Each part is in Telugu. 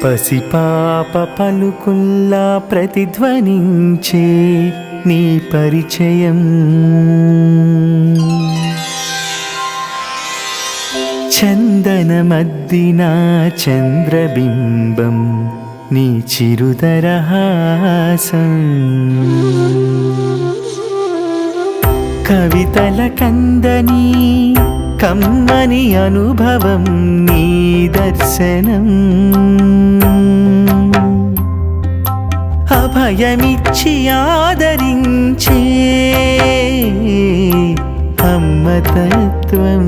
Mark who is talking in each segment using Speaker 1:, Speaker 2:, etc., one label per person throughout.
Speaker 1: పసిపాప పలుకుల్లా ప్రతిధ్వనించే నీ పరిచయం, చందనమద్దిన చంద్రబింబం నీ చిరుదరహాసం, కవితల కందని కమ్మని అనుభవం నీ దర్శనం, అభయమిచ్చి ఆదరించే అమ్మతత్వం,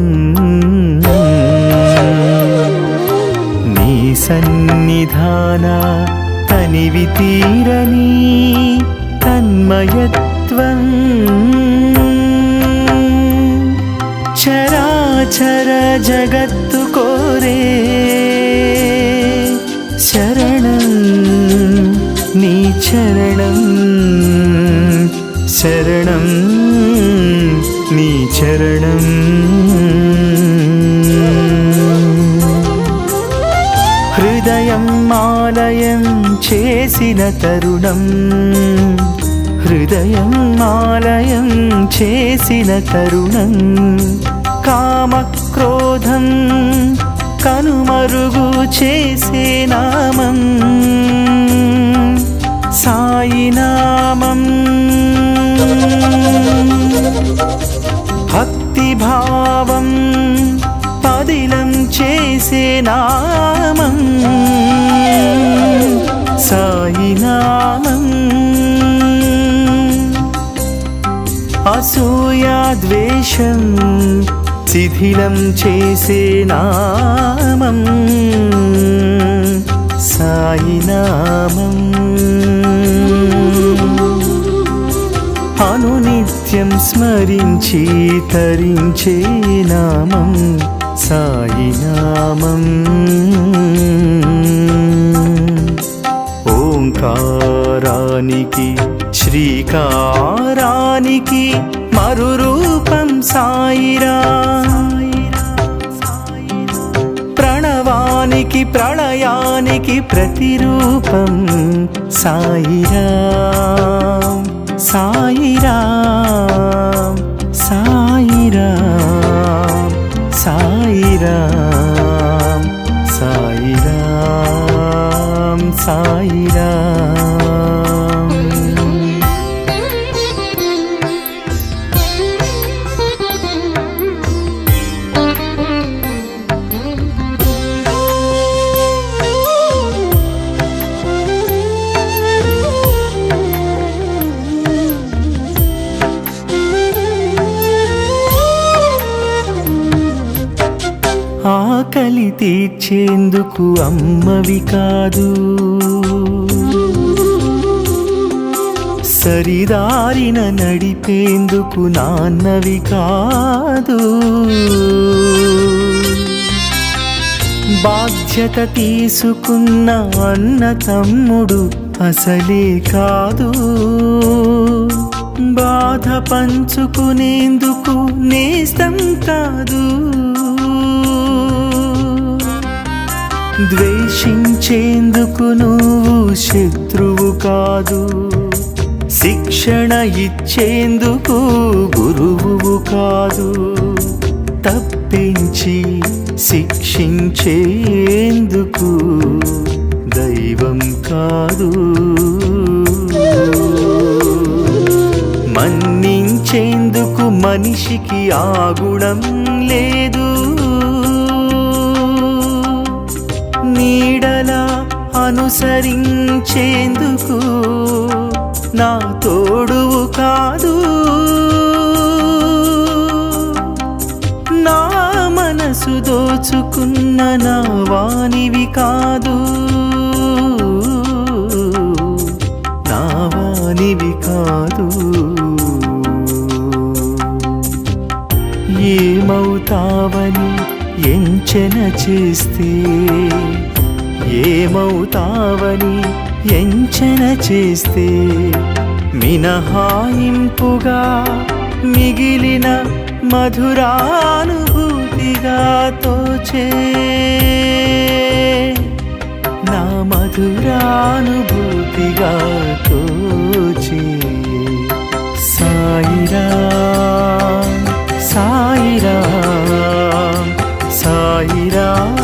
Speaker 1: నీ సన్నిధాన తనివి తీరని తన్మయత్వం, చరాచర జగత్తు కోరే శరణం నీ చరణం, శరణం నీ చరణం. హృదయం ఆలయం చేసిన తరుణం, హృదయం ఆలయం చేసిన తరుణం, కామక్రోధం కనుమరుగు చేసే నామం సాయి నామం, భక్తిభావం పదిలం చేసే నామం సాయి నామం, అసూయా ద్వేషం శిథిలం చేసే నామం సాయి నామం, అనునిత్యం స్మరించి తరించే నామం సాయి నామం, ఓంకారానికి శ్రీకారానికి మరురూపం సాయిరాం, ప్రణవానికి ప్రళయానికి ప్రతిరూపం సాయిరాం, సాయిరాం సాయిరాం సాయిరాం సాయిరాం సాయిరాం. ఆకలి తీర్చేందుకు అమ్మవి కాదు, సరిదారిన నడిపేందుకు నాన్నవి కాదు, బాధ్యత తీసుకున్న అన్న తమ్ముడు అసలే కాదు, బాధ పంచుకునేందుకు నేస్తం కాదు, ద్వేషించేందుకు నువ్వు శత్రువు కాదు, శిక్షణ ఇచ్చేందుకు గురువు కాదు, తప్పించి శిక్షించేందుకు దైవం కాదు, మన్నించేందుకు మనిషికి ఆ గుణం లేదు, నీడలా అనుసరించేందుకు నా తోడువు కాదు, నా మనసు దోచుకున్న నా వానివి కాదు, నా వానివి కాదు. ఏమవుతావని ఎంచెన చేస్తే, ఏమవుతావని ఎంచెన చేస్తే, మినహాయింపుగా మిగిలిన మధురానుభూతిగా తోచే నా మధురానుభూతిగా తోచే సాయిరాం సాయిరాం సాయిరాం